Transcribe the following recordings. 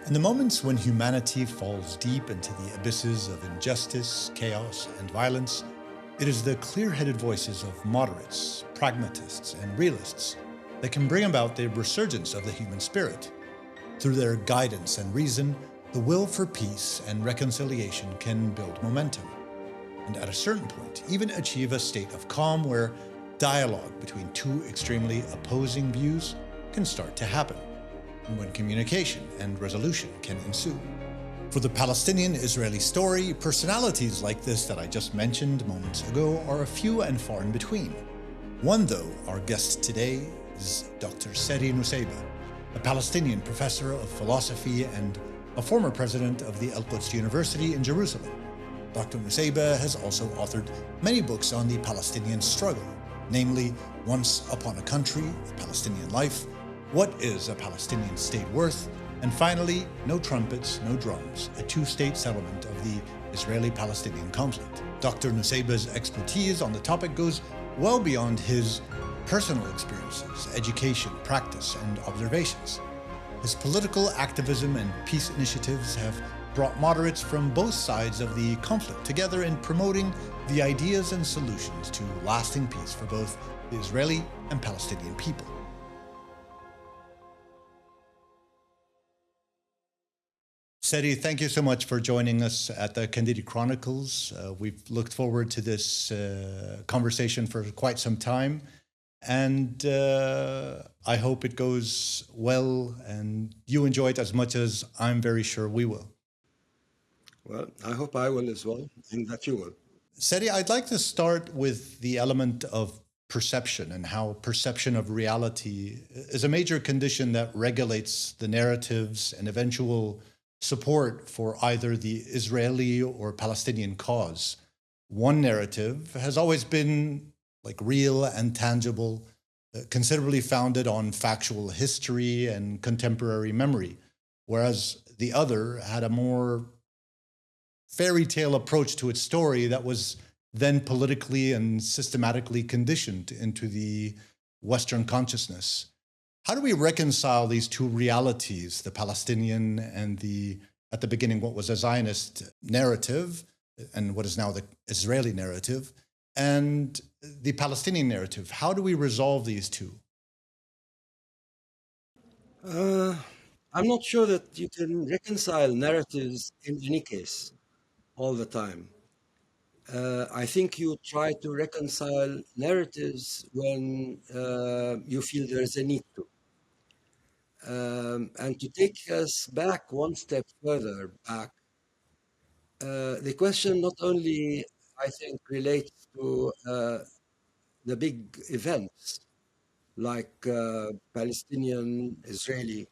In the moments when humanity falls deep into the abysses of injustice, chaos, and violence, it is the clear-headed voices of moderates, pragmatists, and realists that can bring about the resurgence of the human spirit. Through their guidance and reason, the will for peace and reconciliation can build momentum, and at a certain point, even achieve a state of calm where dialogue between two extremely opposing views can start to happen, and when communication and resolution can ensue. For the Palestinian-Israeli story, personalities like this that I just mentioned moments ago are a few and far in between. One, though, our guest today, is Dr. Sari Nusseibeh, a Palestinian professor of philosophy and a former president of the Al-Quds University in Jerusalem. Dr. Nusseibeh has also authored many books on the Palestinian struggle, namely Once Upon a Country, The Palestinian Life, What is a Palestinian State Worth? And finally, No Trumpets, No Drums, a two-state settlement of the Israeli-Palestinian conflict. Dr. Nusseibeh's expertise on the topic goes well beyond his personal experiences, education, practice, and observations. His political activism and peace initiatives have brought moderates from both sides of the conflict together in promoting the ideas and solutions to lasting peace for both the Israeli and Palestinian people. Sari, thank you so much for joining us at the Candide Chronicles. We've looked forward to this conversation for quite some time, and I hope it goes well and you enjoy it as much as I'm very sure we will. Well, I hope I will as well, and that you will. Sari, I'd like to start with the element of perception and how perception of reality is a major condition that regulates the narratives and eventual support for either the Israeli or Palestinian cause. One narrative has always been like real and tangible, considerably founded on factual history and contemporary memory, whereas the other had a more fairy tale approach to its story that was then politically and systematically conditioned into the Western consciousness. How do we reconcile these two realities, the Palestinian and at the beginning, what was a Zionist narrative and what is now the Israeli narrative, and the Palestinian narrative? How do we resolve these two? I'm not sure that you can reconcile narratives in any case all the time. I think you try to reconcile narratives when you feel there is a need to. And to take us back one step further back, the question not only, I think, relates to the big events like Palestinian, Israeli,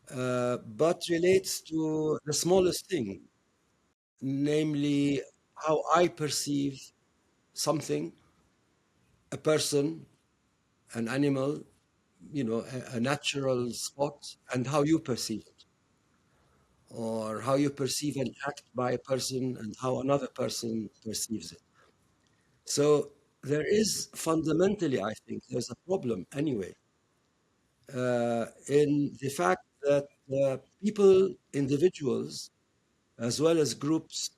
but relates to the smallest thing, namely how I perceive something, a person, an animal, a natural spot, and how you perceive it, or how you perceive an act by a person and how another person perceives it. So there is fundamentally, I think, there's a problem anyway in the fact that people, individuals, as well as groups,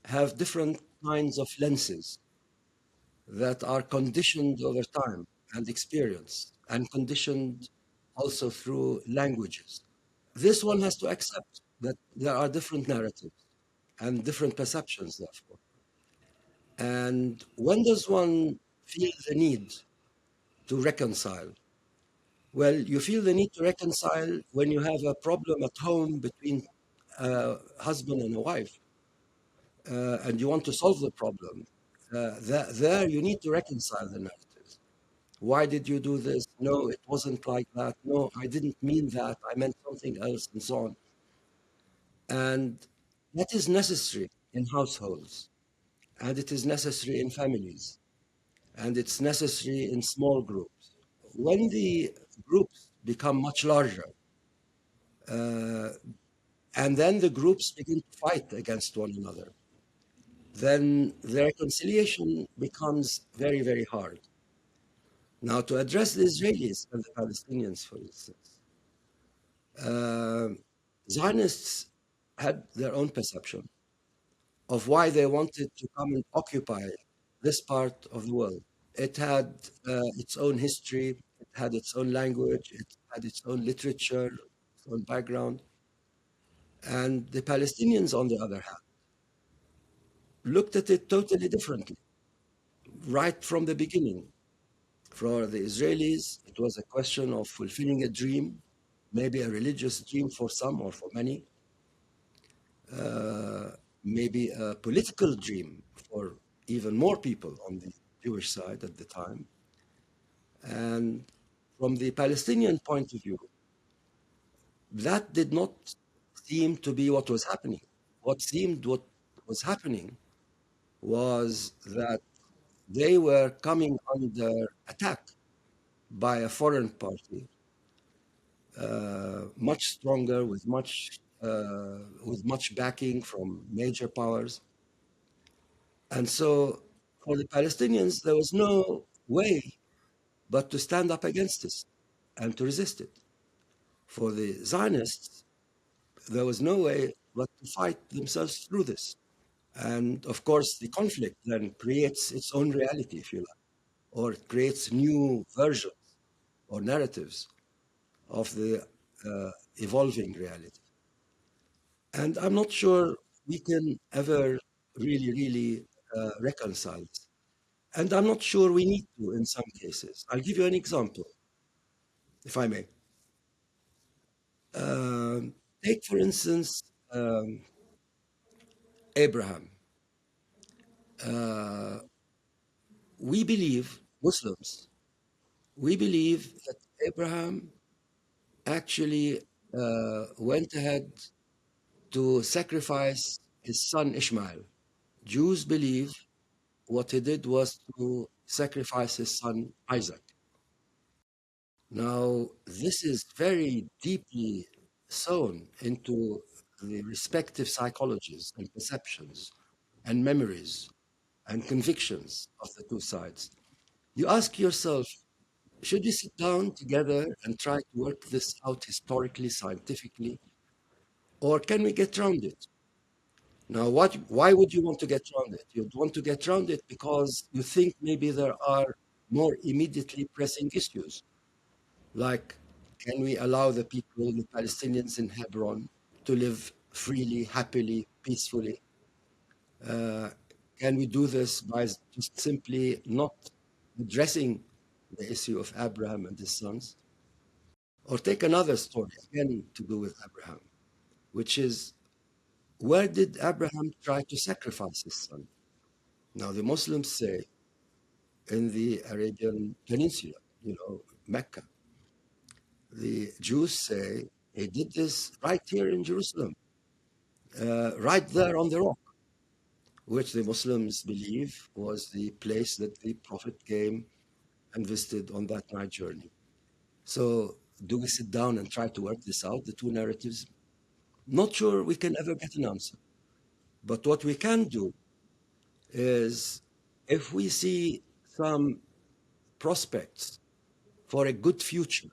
have different kinds of lenses that are conditioned over time and experience, and conditioned also through languages. This one has to accept that there are different narratives and different perceptions, therefore. And when does one feel the need to reconcile? Well, you feel the need to reconcile when you have a problem at home between a husband and a wife, and you want to solve the problem. There you need to reconcile the narratives. Why did you do this? No, it wasn't like that. No, I didn't mean that. I meant something else, and so on. And that is necessary in households, and it is necessary in families, and it's necessary in small groups. When the groups become much larger, and then the groups begin to fight against one another, then the reconciliation becomes very, very hard. Now, to address the Israelis and the Palestinians, for instance, Zionists had their own perception of why they wanted to come and occupy this part of the world. It had its own history, it had its own language, it had its own literature, its own background. And the Palestinians, on the other hand, looked at it totally differently, right from the beginning. For the Israelis, it was a question of fulfilling a dream, maybe a religious dream for some or for many, maybe a political dream for even more people on the Jewish side at the time. And from the Palestinian point of view, that did not seem to be what was happening. What was happening was that they were coming under attack by a foreign party, much stronger, with much backing from major powers. And so for the Palestinians, there was no way but to stand up against this and to resist it. For the Zionists, there was no way but to fight themselves through this. And of course, the conflict then creates its own reality, if you like, or it creates new versions or narratives of the evolving reality. And I'm not sure we can ever really reconcile this. And I'm not sure we need to in some cases. I'll give you an example, if I may. Take, for instance, Abraham. We believe, Muslims, we believe that Abraham actually went ahead to sacrifice his son Ishmael. Jews believe what he did was to sacrifice his son Isaac. Now, this is very deeply sewn into the respective psychologies and perceptions and memories and convictions of the two sides. You ask yourself, should we sit down together and try to work this out historically, scientifically, or can we get around it? Now, why would you want to get around it? You'd want to get around it because you think maybe there are more immediately pressing issues, like can we allow the people, the Palestinians in Hebron, to live freely, happily, peacefully? Can we do this by just simply not addressing the issue of Abraham and his sons? Or take another story, again to do with Abraham, which is, where did Abraham try to sacrifice his son? Now, the Muslims say in the Arabian Peninsula, Mecca. The Jews say he did this right here in Jerusalem, right there on the rock, which the Muslims believe was the place that the Prophet came and visited on that night journey. So, do we sit down and try to work this out, the two narratives? Not sure we can ever get an answer. But what we can do is, if we see some prospects for a good future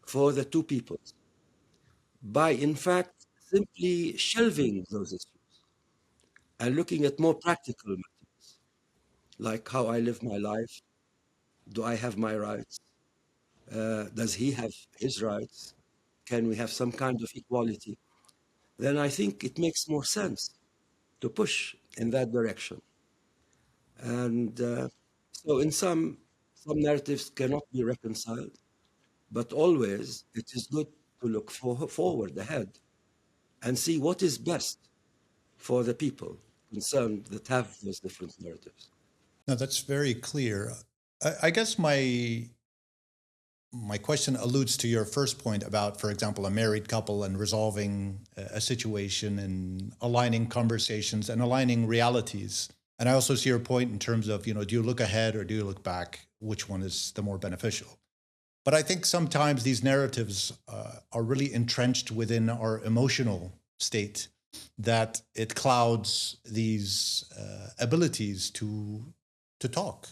for the two peoples, by in fact simply shelving those issues and looking at more practical matters, like how I live my life, do I have my rights? Does he have his rights? Can we have some kind of equality? Then I think it makes more sense to push in that direction. And so in some narratives cannot be reconciled, but always it is good to look forward ahead and see what is best for the people concerned that have those different narratives. Now, that's very clear. I guess my question alludes to your first point about, for example, a married couple and resolving a situation and aligning conversations and aligning realities. And I also see your point in terms of, do you look ahead or do you look back? Which one is the more beneficial? But I think sometimes these narratives are really entrenched within our emotional state, that it clouds these abilities to talk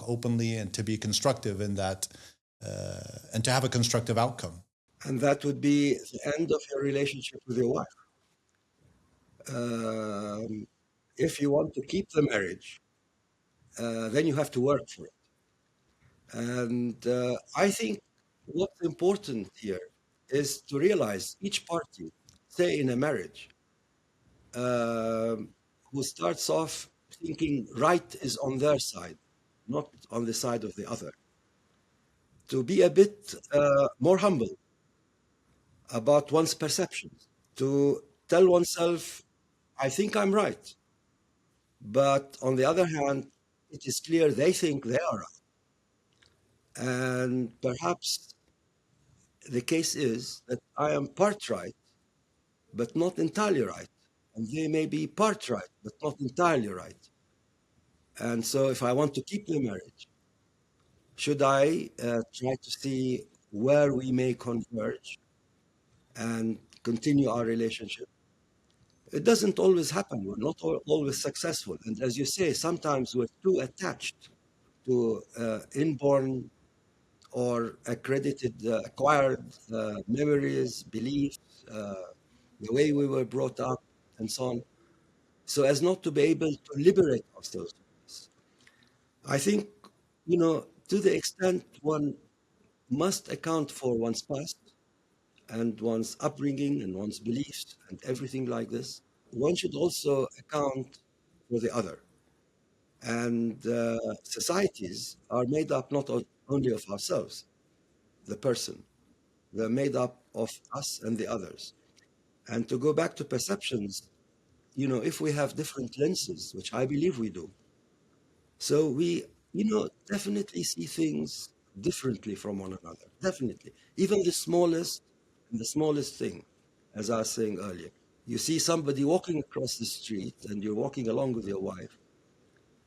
openly and to be constructive in that, and to have a constructive outcome. And that would be the end of your relationship with your wife. If you want to keep the marriage, then you have to work for it. And I think what's important here is to realize each party, say in a marriage, um, who starts off thinking right is on their side, not on the side of the other, to be a bit more humble about one's perceptions, to tell oneself, I think I'm right. But on the other hand, it is clear they think they are right. And perhaps the case is that I am part right, but not entirely right. And they may be part right, but not entirely right. And so if I want to keep the marriage, should I try to see where we may converge and continue our relationship? It doesn't always happen. We're not always successful. And as you say, sometimes we're too attached to inborn or accredited, acquired memories, beliefs, the way we were brought up, and so on, so as not to be able to liberate ourselves from this. I think, to the extent one must account for one's past and one's upbringing and one's beliefs and everything like this, one should also account for the other. And societies are made up not only of ourselves, the person, they're made up of us and the others. And to go back to perceptions, if we have different lenses, which I believe we do, so we, definitely see things differently from one another. Definitely. Even the smallest thing, as I was saying earlier. You see somebody walking across the street and you're walking along with your wife,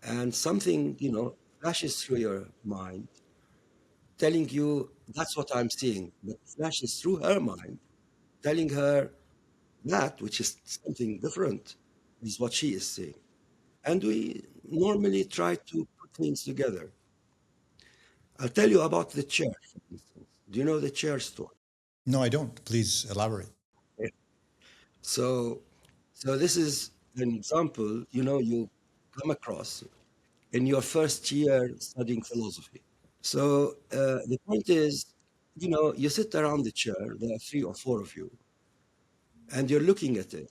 and something, flashes through your mind, telling you that's what I'm seeing, but flashes through her mind, telling her that, which is something different, is what she is seeing. And we normally try to put things together. I'll tell you about the chair, for instance. Do you know the chair story? No, I don't. Please elaborate. Yeah. So, so this is an example, you come across in your first year studying philosophy. So the point is, you sit around the chair, there are three or four of you, and you're looking at it.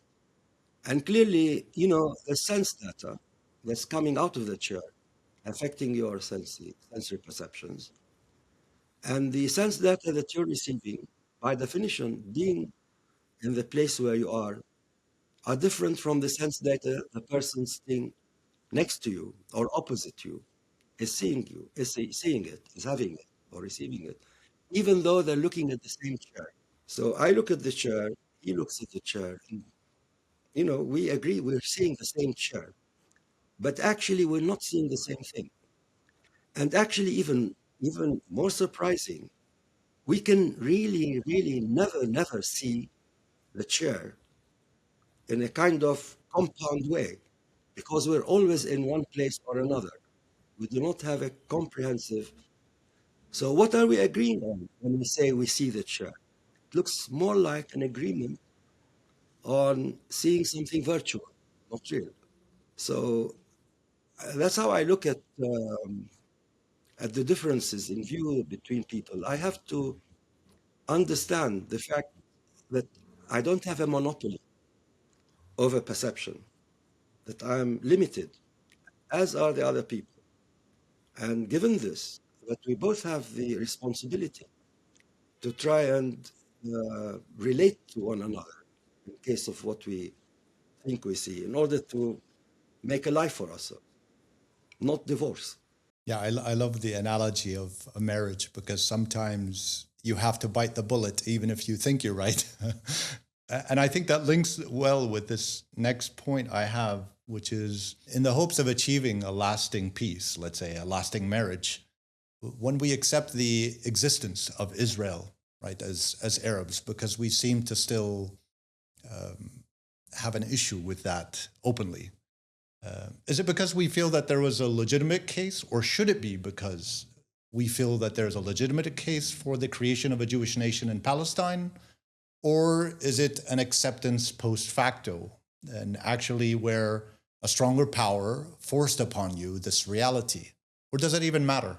And clearly, the sense data that's coming out of the chair affecting your sensory perceptions. And the sense data that you're receiving, by definition, being in the place where you are different from the sense data the person sitting next to you or opposite you is seeing seeing it, is having it, or receiving it, even though they're looking at the same chair. So I look at the chair, he looks at the chair, and we agree we're seeing the same chair, but actually we're not seeing the same thing. And actually, even more surprising, we can really, really never see the chair in a kind of compound way because we're always in one place or another. We do not have a comprehensive. So, what are we agreeing on when we say we see the chair? It looks more like an agreement on seeing something virtual, not real. So, that's how I look at the differences in view between people. I have to understand the fact that I don't have a monopoly over perception, that I'm limited, as are the other people. And given this, that we both have the responsibility to try and relate to one another in case of what we think we see, in order to make a life for ourselves, not divorce. Yeah, I love the analogy of a marriage because sometimes you have to bite the bullet even if you think you're right. And I think that links well with this next point I have, which is in the hopes of achieving a lasting peace, let's say a lasting marriage, when we accept the existence of Israel, right, as Arabs, because we seem to still have an issue with that openly. Is it because we feel that there was a legitimate case, or should it be because we feel that there's a legitimate case for the creation of a Jewish nation in Palestine? Or is it an acceptance post facto, and actually where a stronger power forced upon you this reality? Or does it even matter?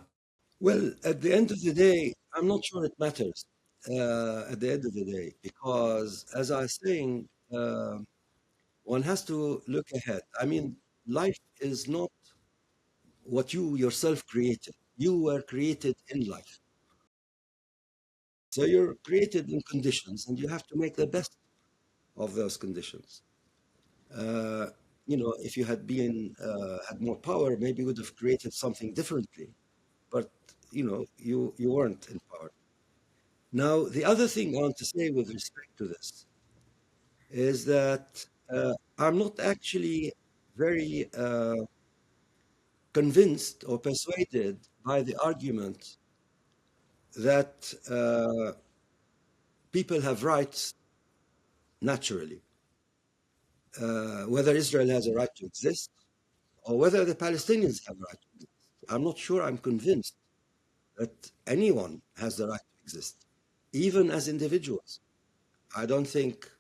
Well, at the end of the day, I'm not sure it matters at the end of the day, because as I was saying, one has to look ahead. I mean, life is not what you yourself created. You were created in life. So you're created in conditions, and you have to make the best of those conditions. Uh, if you had been had more power, maybe you would have created something differently. But you weren't in power. Now, the other thing I want to say with respect to this is that I'm not actually very convinced or persuaded by the argument that people have rights naturally, whether Israel has a right to exist or whether the Palestinians have a right to exist. I'm not sure I'm convinced that anyone has the right to exist, even as individuals. I don't think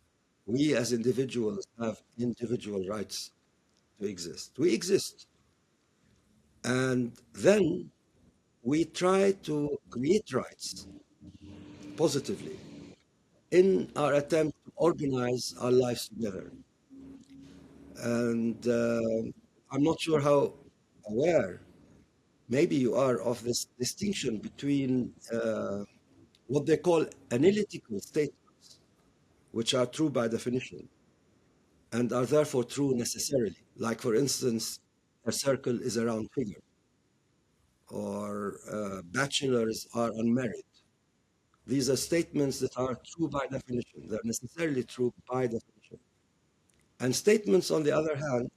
we as individuals have individual rights to exist. We exist. And then we try to create rights positively in our attempt to organize our lives together. And I'm not sure how aware maybe you are of this distinction between what they call analytical statements, which are true by definition and are therefore true necessarily. Like, for instance, a circle is a round figure, or bachelors are unmarried. These are statements that are true by definition. They're necessarily true by definition. And statements, on the other hand,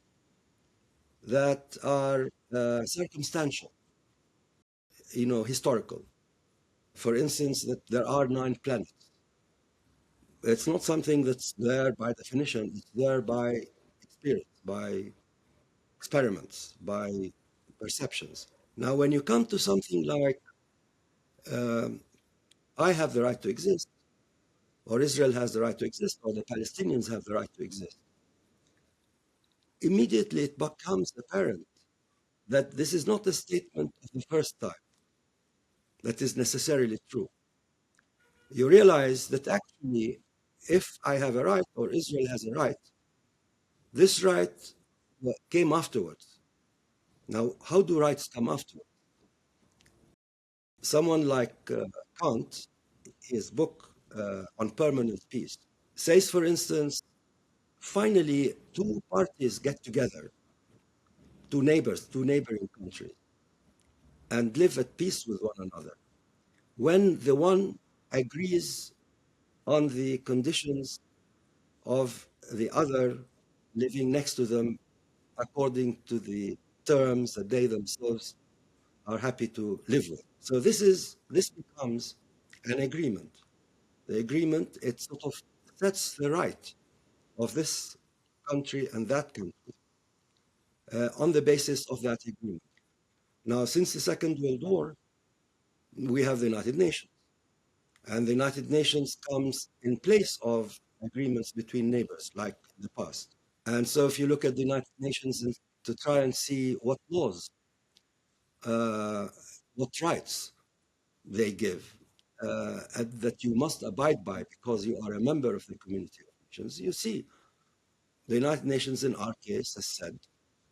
that are circumstantial, historical. For instance, that there are 9 planets. It's not something that's there by definition. It's there by experience, by experiments, by perceptions. Now, when you come to something like, I have the right to exist, or Israel has the right to exist, or the Palestinians have the right to exist, immediately it becomes apparent that this is not a statement of the first time that is necessarily true. You realize that actually, if I have a right or Israel has a right, this right came afterwards. Now, how do rights come afterwards? Someone like Kant, his book on permanent peace, says, for instance, finally, 2 parties get together, 2 neighbors, 2 neighboring countries, and live at peace with one another. When the one agrees on the conditions of the other living next to them according to the terms that they themselves are happy to live with. So this becomes an agreement. The agreement, it sort of sets the right of this country and that country on the basis of that agreement. Now, since the Second World War, we have the United Nations. And the United Nations comes in place of agreements between neighbors, like in the past. And so if you look at the United Nations to try and see what laws, what rights they give, that you must abide by because you are a member of the community of nations, you see the United Nations in our case has said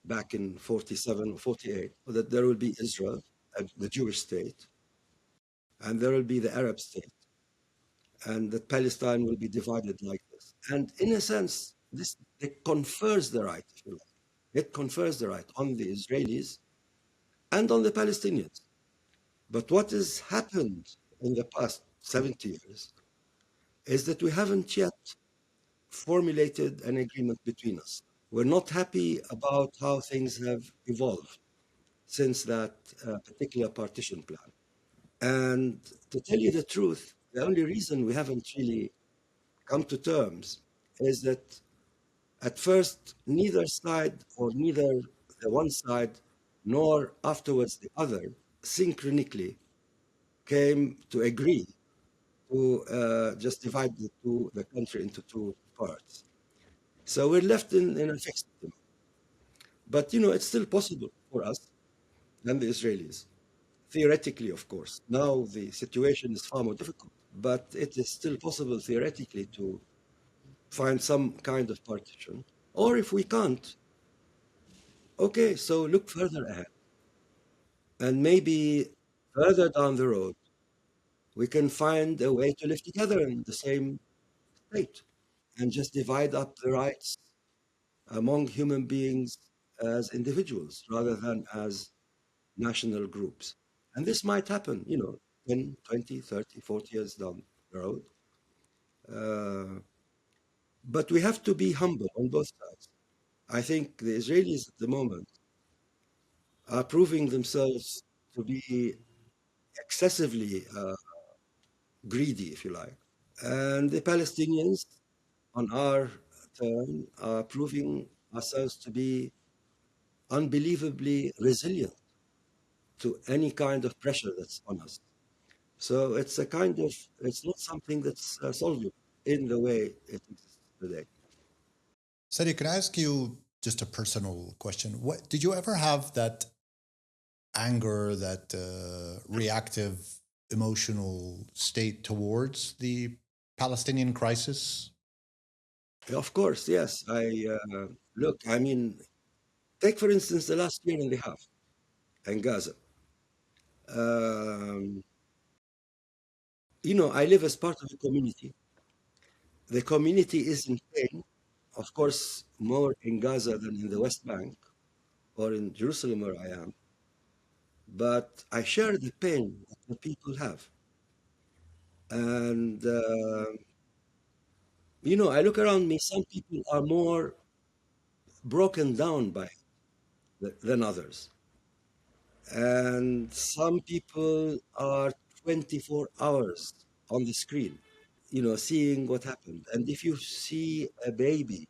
back in 47 or 48 that there will be Israel, the Jewish state, and there will be the Arab state, and that Palestine will be divided like this. And in a sense, it confers the right, if you like. It confers the right on the Israelis and on the Palestinians. But what has happened in the past 70 years is that we haven't yet formulated an agreement between us. We're not happy about how things have evolved since that particular partition plan. And to tell you the truth, the only reason we haven't really come to terms is that at first, neither side, or neither the one side nor afterwards the other, synchronically came to agree to just divide the country into two parts. So we're left in a fixed system. But it's still possible for us and the Israelis, theoretically, of course. Now the situation is far more difficult, but it is still possible theoretically to find some kind of partition. Or if we can't, okay, so look further ahead. And maybe further down the road, we can find a way to live together in the same state and just divide up the rights among human beings as individuals rather than as national groups. And this might happen, 10, 20, 30, 40 years down the road. Uh, but we have to be humble on both sides. I think the Israelis at the moment are proving themselves to be excessively greedy, if you like. And the Palestinians, on our turn, are proving ourselves to be unbelievably resilient to any kind of pressure that's on us. So it's not something that's solvable in the way it exists today. Sari, can I ask you just a personal question? What did you ever have that anger, that reactive emotional state towards the Palestinian crisis? Of course, yes. Look, I mean, take for instance the last year and a half in Gaza. Um, I live as part of a community. The community is in pain, of course, more in Gaza than in the West Bank or in Jerusalem where I am. But I share the pain that the people have. And, I look around me, some people are more broken down by it than others. And some people are 24 hours on the screen, seeing what happened. And if you see a baby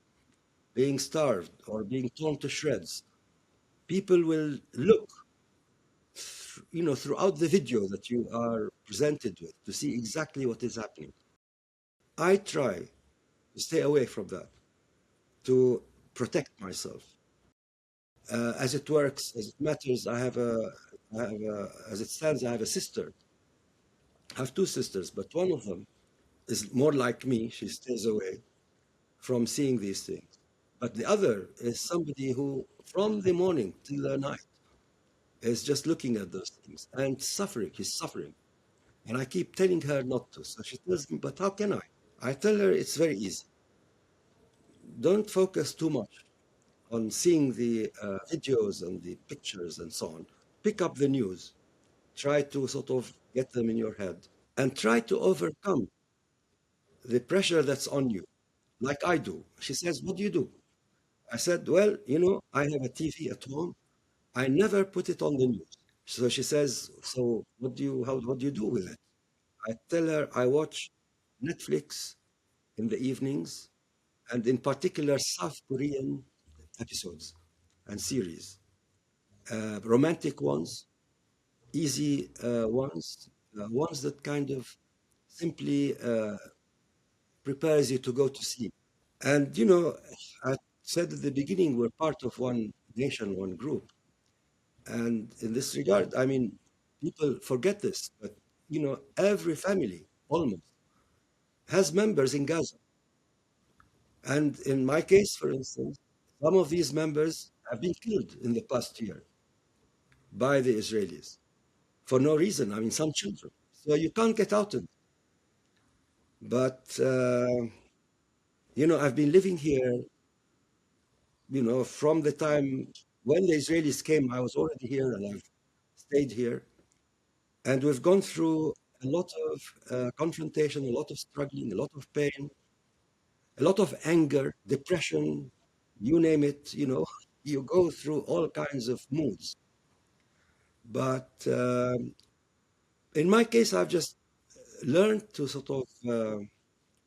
being starved or being torn to shreds, people will look, throughout the video that you are presented with to see exactly what is happening. I try to stay away from that, to protect myself. As it works, as it matters, as it stands, I have a sister. I have two sisters, but one of them is more like me. She stays away from seeing these things. But the other is somebody who, from the morning till the night, is just looking at those things and suffering. He's suffering. And I keep telling her not to. So she tells me, but how can I? I tell her it's very easy. Don't focus too much on seeing the videos and the pictures and so on. Pick up the news. Try to sort of get them in your head and try to overcome the pressure that's on you, like I do. She says, what do you do? I said, well, I have a TV at home. I never put it on the news. So she says, so what do you do with it? I tell her I watch Netflix in the evenings, and in particular South Korean episodes and series, romantic ones, easy ones that kind of simply prepares you to go to sleep. And I said at the beginning we're part of one nation, one group, and in this regard, I mean, people forget this, but every family almost has members in Gaza. And in my case, for instance, some of these members have been killed in the past year by the Israelis for no reason. I mean, some children. So you can't get out of it. But, I've been living here, from the time when the Israelis came, I was already here and I've stayed here. And we've gone through a lot of confrontation, a lot of struggling, a lot of pain, a lot of anger, depression, you name it, you go through all kinds of moods. But in my case, I've just learned to sort of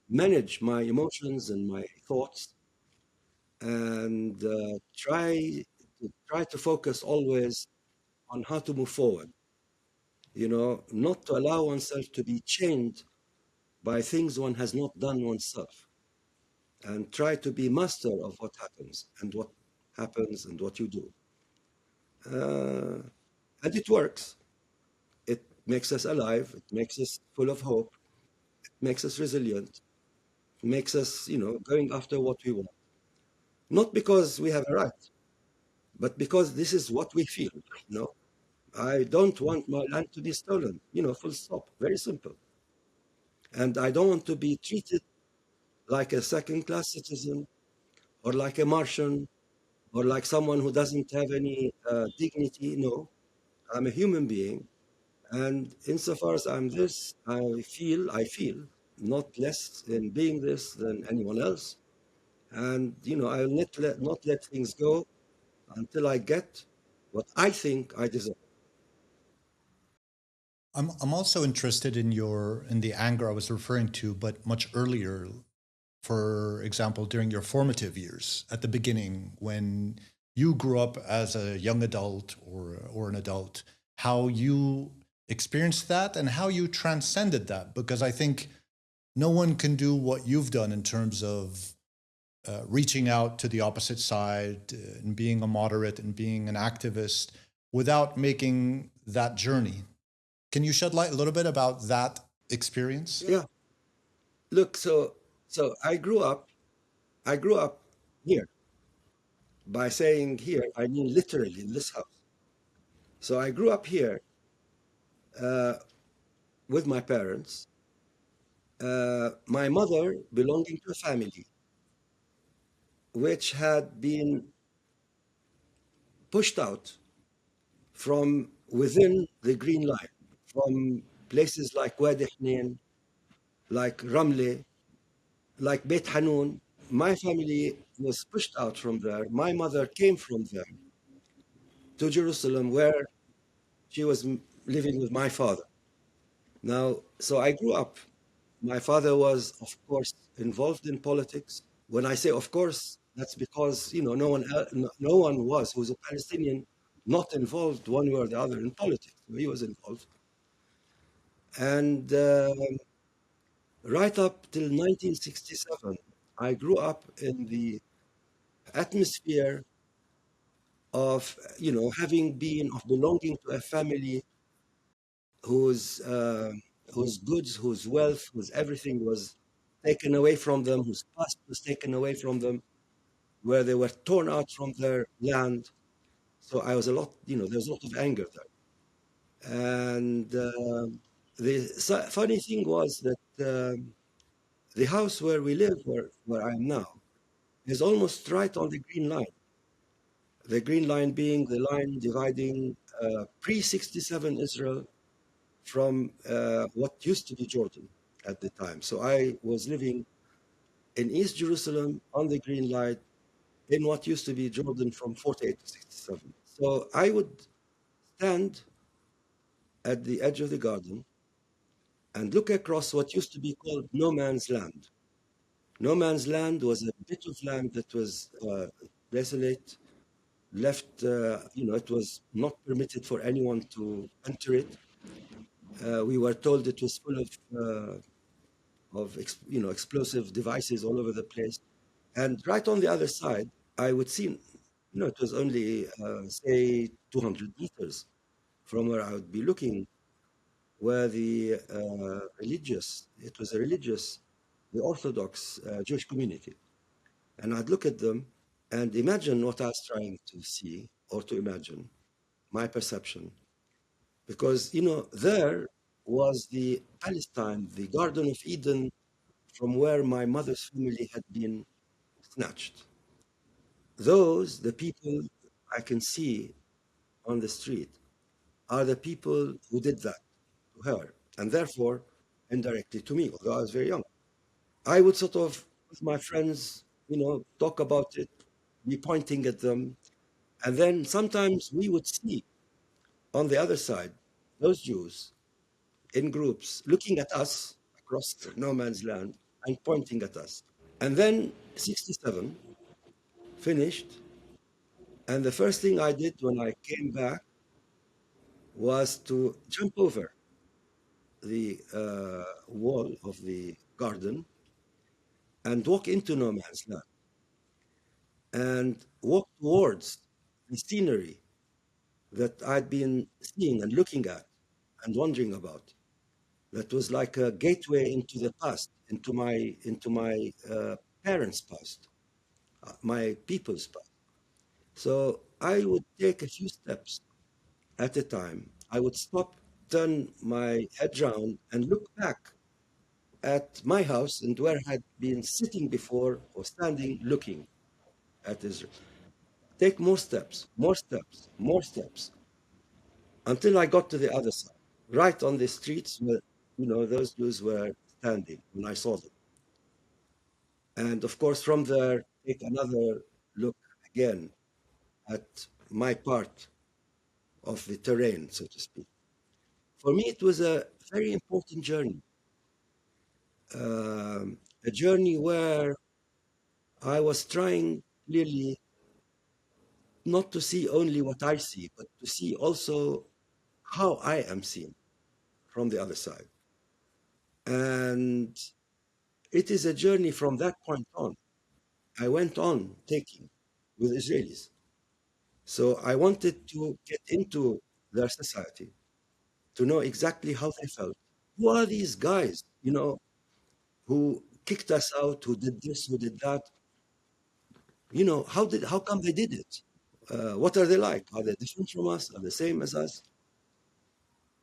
manage my emotions and my thoughts and try to focus always on how to move forward. not to allow oneself to be chained by things one has not done oneself, and try to be master of what happens and what you do. And it works. It makes us alive. It makes us full of hope. It makes us resilient. It makes us, going after what we want. Not because we have a right, but because this is what we feel. I don't want my land to be stolen, full stop. Very simple. And I don't want to be treated like a second-class citizen or like a Martian or like someone who doesn't have any dignity. No, I'm a human being. And insofar as I'm this, I feel not less in being this than anyone else. And, I'll not let things go until I get what I think I deserve. I'm also interested in the anger I was referring to, but much earlier. For example, during your formative years, at the beginning, when you grew up as a young adult or an adult, how you experienced that and how you transcended that. Because I think no one can do what you've done in terms of reaching out to the opposite side and being a moderate and being an activist without making that journey. Can you shed light a little bit about that experience? Yeah. Look, so I grew up here. By saying here, I mean literally in this house. So I grew up here uh, with my parents, my mother belonging to a family which had been pushed out from within the Green Line, from places like Wadi Hnain, like Ramle, like Beit Hanun. My family was pushed out from there. My mother came from there to Jerusalem, where she was living with my father. Now, so I grew up. My father was, of course, involved in politics. When I say, of course, that's because no one was who was a Palestinian not involved one way or the other in politics. He was involved, and right up till 1967, I grew up in the atmosphere of of belonging to a family whose whose goods, whose wealth, whose everything was taken away from them, whose past was taken away from them, where they were torn out from their land. So I was a lot, there's a lot of anger there. And the funny thing was that the house where we live, where I am now, is almost right on the Green Line. The Green Line being the line dividing pre-67 Israel from what used to be Jordan at the time. So I was living in East Jerusalem on the Green Line in what used to be Jordan from 48 to 67. So I would stand at the edge of the garden and look across what used to be called no man's land. No man's land was a bit of land that was desolate, left, it was not permitted for anyone to enter it. We were told it was full of explosive devices all over the place. And right on the other side, I would see, it was only, say, 200 meters from where I would be looking, where it was a religious, the Orthodox Jewish community. And I'd look at them and imagine what I was trying to see or to imagine, my perception. Because, there was the Palestine, the Garden of Eden, from where my mother's family had been snatched. The people I can see on the street, are the people who did that to her, and therefore indirectly to me, although I was very young. I would sort of, with my friends, talk about it, be pointing at them, and then sometimes we would see on the other side those Jews in groups looking at us across no man's land and pointing at us. And then 67 finished, and the first thing I did when I came back was to jump over the wall of the garden and walk into no man's land and walk towards the scenery that I'd been seeing and looking at and wondering about. That was like a gateway into the past, into my parents' past, my people's past. So I would take a few steps at a time. I would stop, turn my head round, and look back at my house and where I had been sitting before or standing looking at Israel. Take more steps, more steps, more steps, until I got to the other side, right on the streets where, those Jews were standing when I saw them. And of course, from there, take another look again at my part of the terrain, so to speak. For me, it was a very important journey, a journey where I was trying clearly not to see only what I see, but to see also how I am seen from the other side. And it is a journey from that point on. I went on taking with Israelis. So I wanted to get into their society, to know exactly how they felt. Who are these guys, who kicked us out, who did this, who did that? How come they did it? What are they like? Are they different from us? Are they the same as us?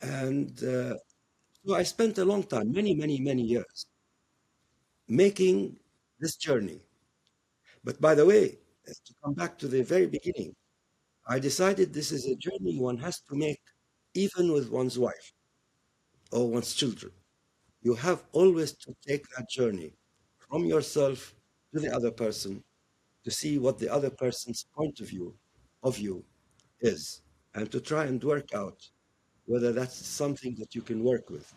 And so I spent a long time, many, many, many years, making this journey. But by the way, to come back to the very beginning, I decided this is a journey one has to make even with one's wife or one's children. You have always to take that journey from yourself to the other person to see what the other person's point of you is, and to try and work out whether that's something that you can work with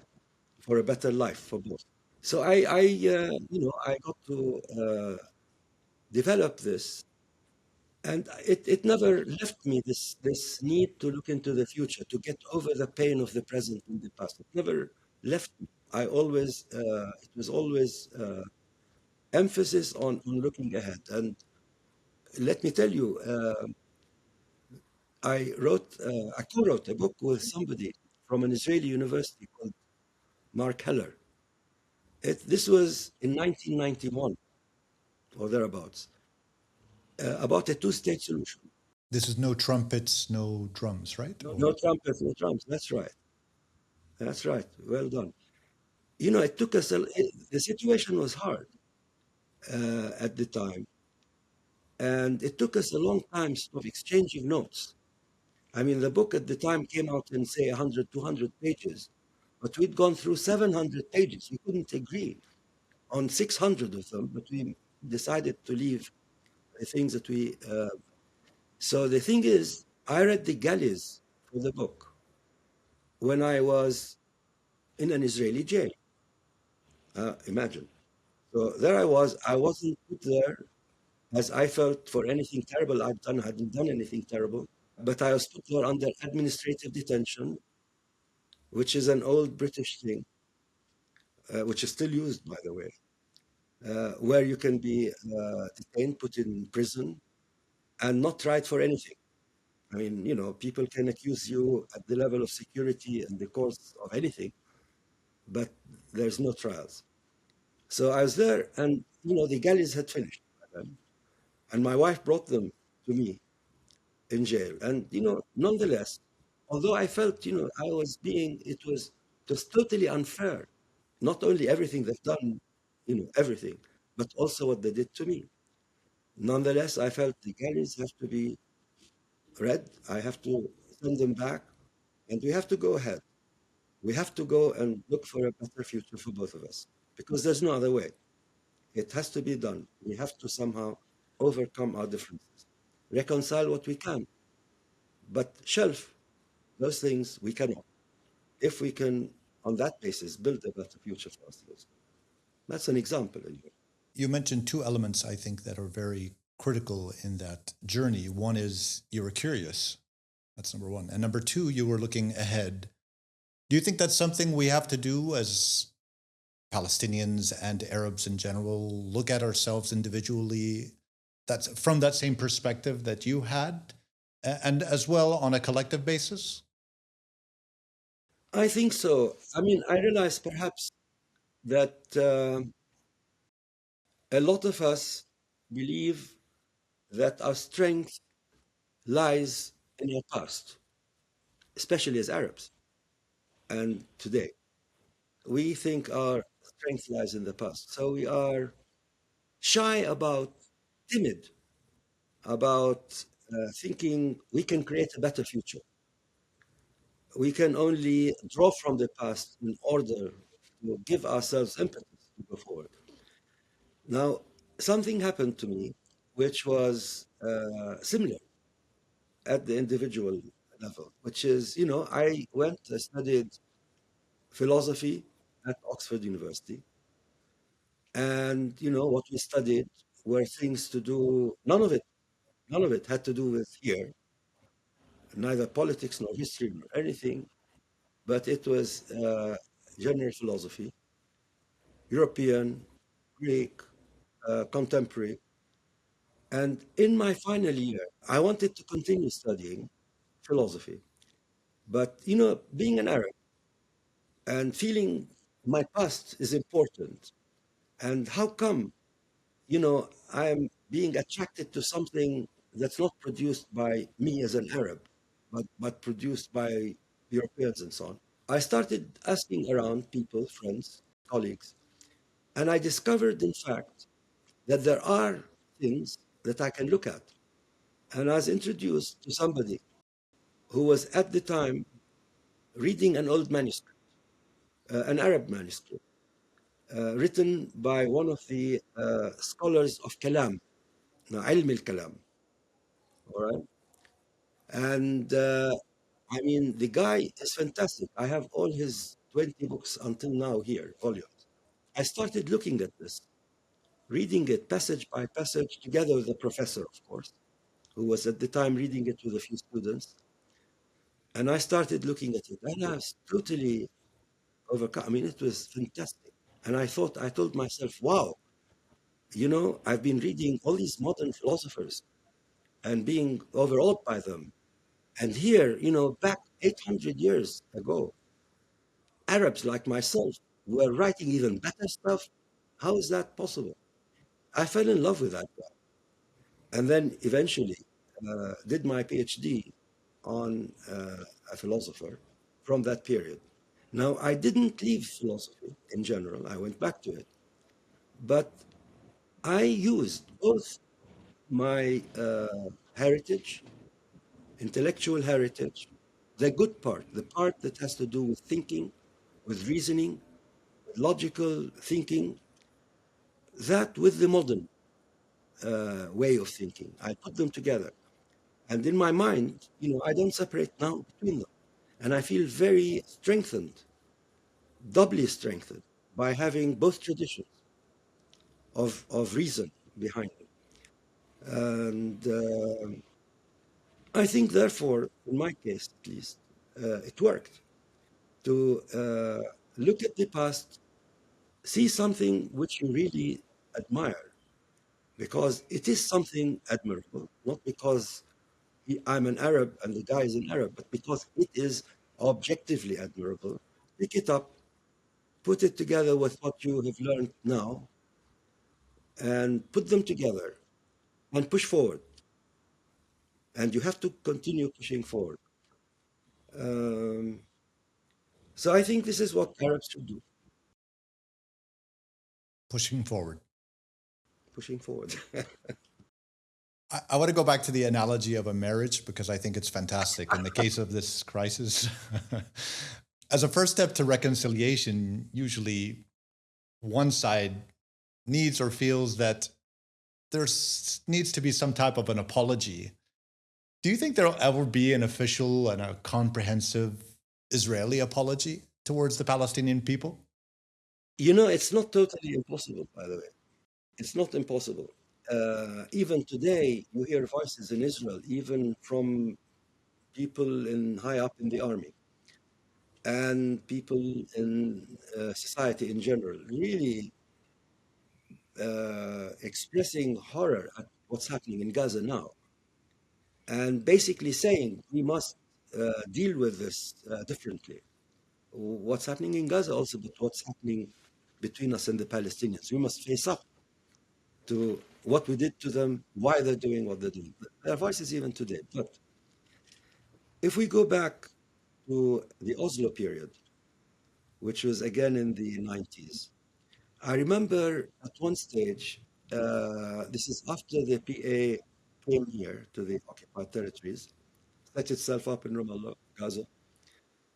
for a better life for both. So I got to develop this, and it never left me this need to look into the future, to get over the pain of the present and the past. It never left me. It was always emphasis on looking ahead. And let me tell you, I co-wrote a book with somebody from an Israeli university called Mark Heller. This was in 1991 or thereabouts, about a two-state solution. This is no trumpets, no drums, right? No trumpets, no drums. That's right. That's right. Well done. It took us, the situation was hard at the time, and it took us a long time of exchanging notes. I mean, the book at the time came out in, say, 100, 200 pages, but we'd gone through 700 pages. We couldn't agree on 600 of them, but we decided to leave the things that we. So the thing is, I read the galleys for the book when I was in an Israeli jail. Imagine. So there I wasn't put there as I felt for anything terrible I'd done. I hadn't done anything terrible, but I was put there under administrative detention, which is an old British thing, which is still used, by the way, where you can be detained, put in prison, and not tried for anything. I mean, people can accuse you at the level of security and the course of anything, but there's no trials. So I was there, and the galleys had finished by then, and my wife brought them to me in jail. And nonetheless, although I felt it was totally unfair. Not only everything they've done, everything, but also what they did to me. Nonetheless, I felt the galleys have to be read. I have to send them back, and we have to go ahead. We have to go and look for a better future for both of us, because there's no other way. It has to be done. We have to somehow overcome our differences, reconcile what we can, but shelf those things we cannot. If we can, on that basis, build a better future for ourselves. That's an example. Anyway. You mentioned two elements, I think, that are very critical in that journey. One is you were curious. That's number one. And number two, you were looking ahead. Do you think that's something we have to do as Palestinians and Arabs in general? Look at ourselves individually, that's from that same perspective that you had, and as well on a collective basis? I think so. I mean, I realize perhaps that a lot of us believe that our strength lies in our past, especially as Arabs. And today, we think our strength lies in the past. So we are shy about, timid about thinking we can create a better future. We can only draw from the past in order to give ourselves impetus to go forward. Now, something happened to me which was similar at the individual level, which is, I went, I studied philosophy at Oxford University. And, what we studied were things to do, none of it had to do with here, neither politics nor history nor anything, but it was general philosophy, European, Greek, contemporary. And in my final year, I wanted to continue studying philosophy. But, being an Arab and feeling my past is important, and how come, I'm being attracted to something that's not produced by me as an Arab, but produced by Europeans and so on. I started asking around people, friends, colleagues, and I discovered, in fact, that there are things that I can look at. And I was introduced to somebody who was at the time reading an old manuscript, an Arab manuscript, written by one of the scholars of Kalam, ilm al-Kalam, all right? And I mean, the guy is fantastic. I have all his 20 books until now here, volumes. I started looking at this, reading it passage by passage, together with the professor, of course, who was at the time reading it with a few students. And I started looking at it, and I was totally overcome. I mean, it was fantastic. And I told myself, wow, I've been reading all these modern philosophers and being overawed by them. And here, back 800 years ago, Arabs like myself were writing even better stuff. How is that possible? I fell in love with that guy. And then eventually did my PhD on a philosopher from that period. Now, I didn't leave philosophy in general, I went back to it, but I used both my heritage, intellectual heritage, the good part, the part that has to do with thinking, with reasoning, with logical thinking, that with the modern way of thinking. I put them together. And in my mind, I don't separate now between them. And I feel very strengthened, doubly strengthened, by having both traditions of reason behind it. And I think, therefore, in my case at least, it worked to look at the past, see something which you really admire, because it is something admirable, not because I'm an Arab and the guy is an Arab, but because it is objectively admirable. Pick it up, put it together with what you have learned now, and put them together and push forward. And you have to continue pushing forward. Um, so I think this is what Arabs should do, Pushing forward. pushing forward. I want to go back to the analogy of a marriage because I think it's fantastic in the case of this crisis. As a first step to reconciliation, usually one side needs or feels that there needs to be some type of an apology. Do you think there'll ever be an official and a comprehensive Israeli apology towards the Palestinian people? It's not totally impossible, by the way. It's not impossible. Even today, you hear voices in Israel, even from people in high up in the army, and people in society in general, really expressing horror at what's happening in Gaza now, and basically saying we must deal with this differently. What's happening in Gaza also, but what's happening between us and the Palestinians. We must face up to what we did to them, why they're doing what they're doing. Their voices even today. But if we go back to the Oslo period, which was again in the 90s, I remember at one stage, this is after the PA came here to the occupied territories, set itself up in Ramallah, Gaza,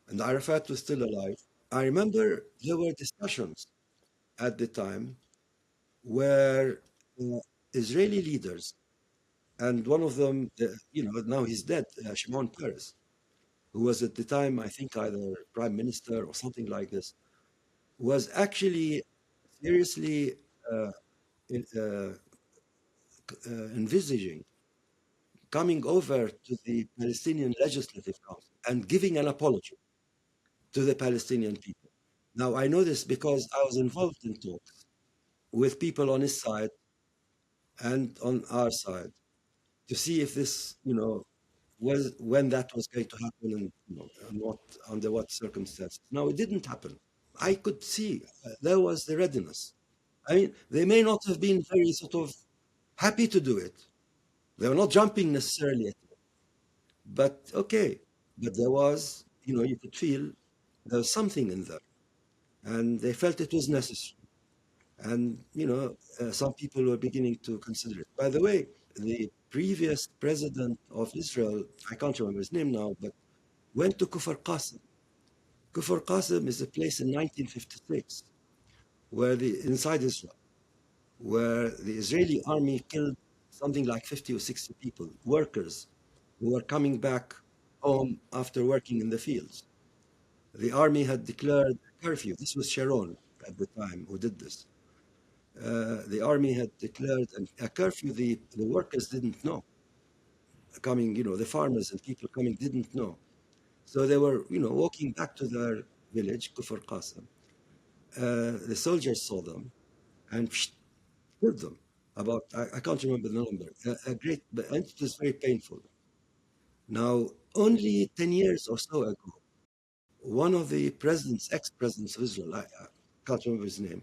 and Arafat was still alive. I remember there were discussions at the time where Israeli leaders, and one of them, now he's dead, Shimon Peres, who was at the time, I think, either prime minister or something like this, was actually seriously uh, in, envisaging coming over to the Palestinian Legislative Council and giving an apology to the Palestinian people. Now, I know this because I was involved in talks with people on his side and on our side to see if this, was when that was going to happen, and and what under what circumstances. Now, it didn't happen. I could see there was the readiness. I mean, they may not have been very sort of happy to do it. They were not jumping necessarily at it, but okay. But there was, you could feel there was something in there, and they felt it was necessary. And some people were beginning to consider it. By the way, the previous president of Israel, I can't remember his name now, but went to Kufr Qasim. Kufr Qasim is a place in 1956 where inside Israel, where the Israeli army killed something like 50 or 60 people, workers who were coming back home after working in the fields. The army had declared a curfew. This was Sharon at the time who did this. The army had declared a curfew. The workers didn't know. Coming, the farmers and people coming didn't know. So they were, walking back to their village, Kufr Qasim. The soldiers saw them and killed them. About, I can't remember the number, and it was very painful. Now, only 10 years or so ago, one of the ex-presidents of Israel, I can't remember his name,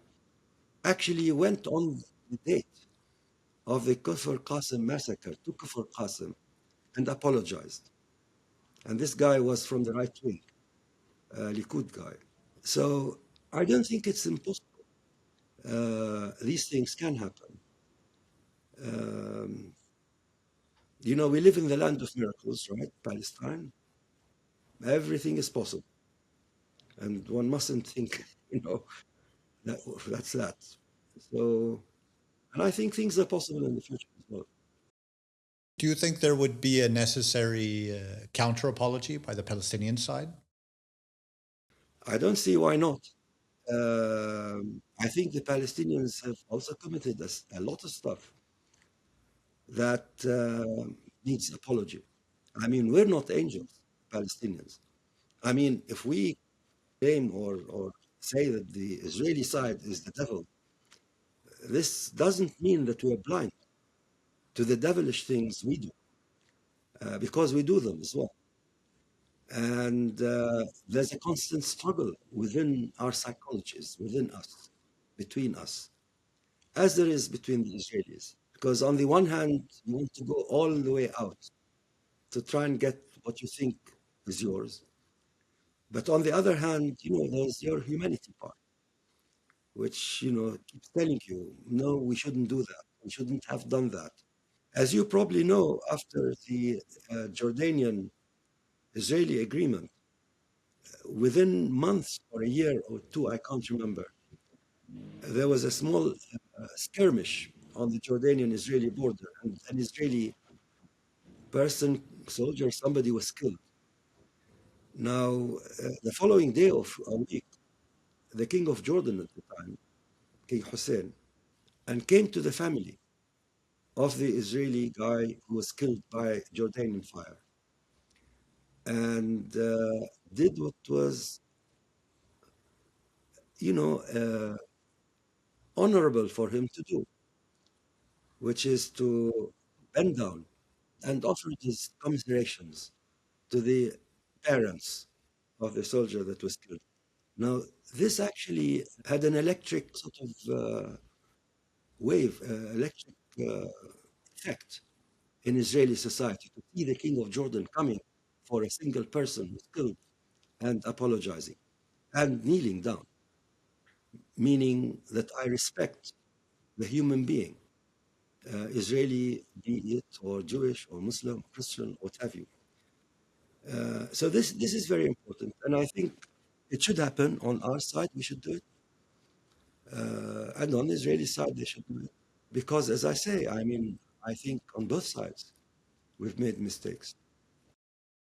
actually went on the date of the Kufr Qasim massacre to Kufr Qasim and apologized. And this guy was from the right wing, Likud guy. So I don't think it's impossible. These things can happen. Um, we live in the land of miracles, right? Palestine. Everything is possible. And one mustn't think, that that's that. So, and I think things are possible in the future as well. Do you think there would be a necessary counter apology by the Palestinian side? I don't see why not. I think the Palestinians have also committed a lot of stuff that needs apology. I mean, we're not angels, Palestinians. I mean, if we claim or say that the Israeli side is the devil, this doesn't mean that we're blind to the devilish things we do, because we do them as well. And there's a constant struggle within our psychologies, within us, between us, as there is between the Israelis. Because on the one hand, you want to go all the way out to try and get what you think is yours. But on the other hand, there's your humanity part, which, keeps telling you, no, we shouldn't do that. We shouldn't have done that. As you probably know, after the Jordanian Israeli agreement, within months or a year or two, I can't remember, there was a small skirmish on the Jordanian-Israeli border, and an Israeli person, soldier, somebody was killed. Now, the following day of a week, the king of Jordan at the time, King Hussein, and came to the family of the Israeli guy who was killed by Jordanian fire. and did what was, you know, honorable for him to do, which is to bend down and offer his commiserations to the parents of the soldier that was killed. Now, this actually had an electric sort of wave, electric effect in Israeli society to see the king of Jordan coming for a single person who's killed and apologizing and kneeling down, meaning that I respect the human being, Israeli, be it, or Jewish, or Muslim, Christian, what have you. So this is very important, and I think it should happen on our side. We should do it, and on the Israeli side, they should do it. Because, as I say, I mean, I think on both sides we've made mistakes.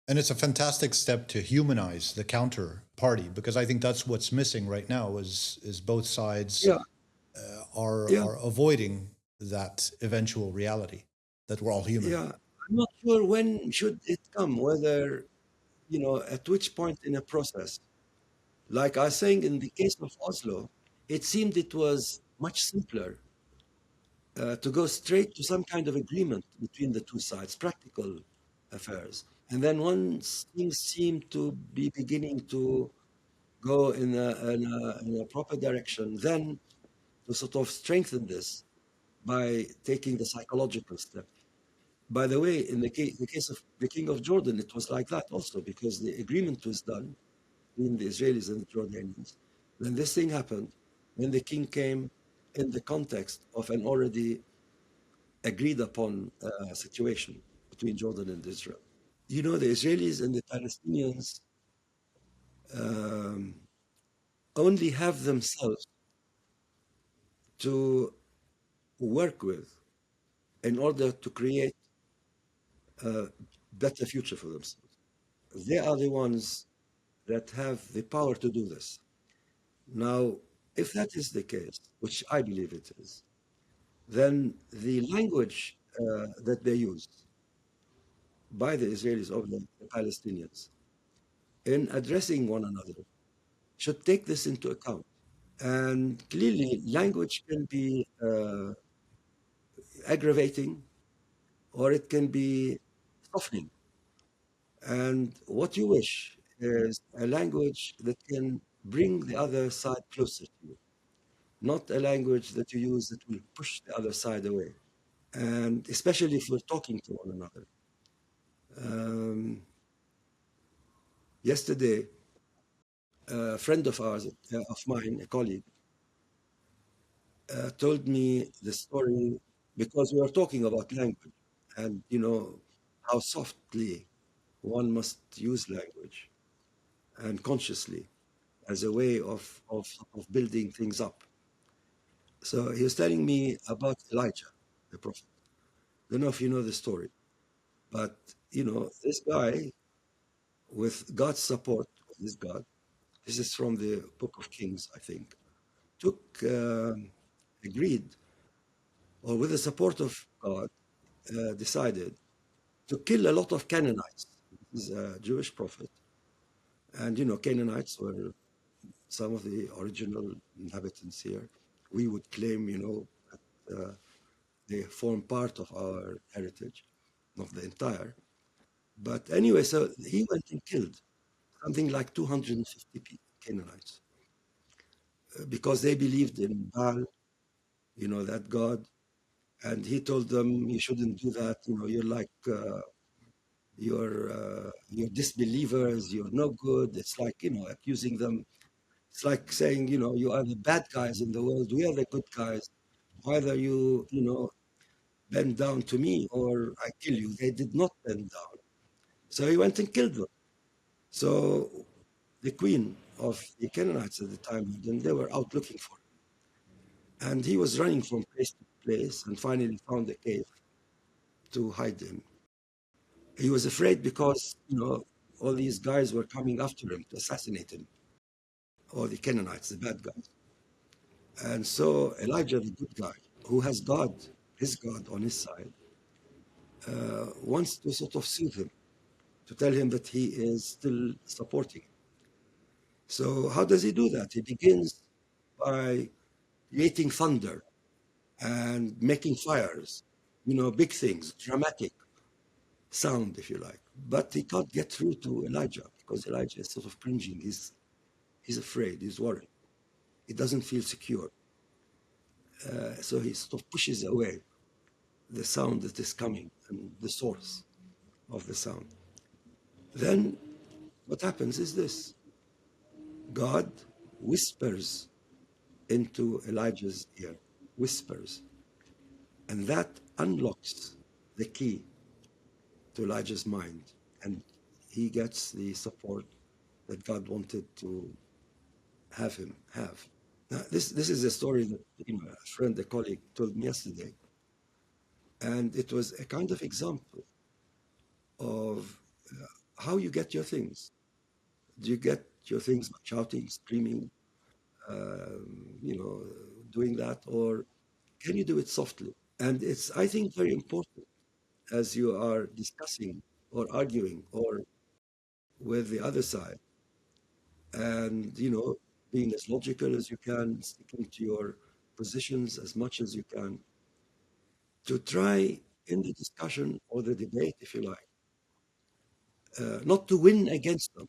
And it's a fantastic step to humanize the counter party, because I think that's what's missing right now is both sides Yeah, yeah, are avoiding that eventual reality that we're all human. yeah. I'm not sure when should it come, whether, you know, at which point in a process. Like I was saying, in the case of Oslo, it seemed it was much simpler to go straight to some kind of agreement between the two sides, practical affairs. And then once things seemed to be beginning to go in a proper direction, then to sort of strengthen this by taking the psychological step. By the way, in the case of the King of Jordan, it was like that also, because the agreement was done between the Israelis and the Jordanians. Then this thing happened, when the king came in the context of an already agreed upon situation between Jordan and Israel. You know, the Israelis and the Palestinians um, only have themselves to work with in order to create a better future for themselves. They are the ones that have the power to do this. Now, if that is the case, which I believe it is, then the language that they use by the Israelis or the Palestinians in addressing one another should take this into account. And clearly, language can be aggravating or it can be softening. And what you wish is a language that can bring the other side closer to you, not a language that you use that will push the other side away. And especially if we're talking to one another. Um, Yesterday, a friend of ours, of mine, a colleague, told me the story because we were talking about language and, you know, how softly one must use language and consciously as a way of building things up. So he was telling me about Elijah, the prophet. I don't know if you know the story, but, you know, this guy, with God's support, this God, this is from the Book of Kings, I think, took, agreed, or with the support of God, decided to kill a lot of Canaanites. He's a Jewish prophet. And, you know, Canaanites were some of the original inhabitants here. We would claim, you know, that they form part of our heritage, not the entire. But anyway, so he went and killed something like 250 Canaanites because they believed in Baal, you know, that God. And he told them, you shouldn't do that. You know, you're like, you're disbelievers, you're no good. It's like, you know, accusing them. It's like saying, you know, you are the bad guys in the world. We are the good guys. Either you know, bend down to me or I kill you. They did not bend down. So he went and killed them. So the queen of the Canaanites at the time, then they were out looking for him. And he was running from place to place and finally found a cave to hide him. He was afraid because, you know, all these guys were coming after him to assassinate him, or the Canaanites, the bad guys. And so Elijah, the good guy, who has God, his God on his side, wants to sort of soothe him. to tell him that he is still supporting him. So how does he do that? He begins by creating thunder and making fires, big things, dramatic sound, if you like. But he can't get through to Elijah because Elijah is sort of cringing. He's afraid. He's worried. He doesn't feel secure. So he sort of pushes away the sound that is coming and the source of the sound. Then what happens is this: God whispers into Elijah's ear, whispers, and that unlocks the key to Elijah's mind, and he gets the support that God wanted to have him have. Now, this is a story that a friend, a colleague, told me yesterday, and it was a kind of example of how you get your things. Do you get your things by shouting, screaming, doing that, or can you do it softly? And it's, I think, very important as you are discussing or arguing or with the other side, and being as logical as you can, sticking to your positions as much as you can, to try in the discussion or the debate, if you like, not to win against them,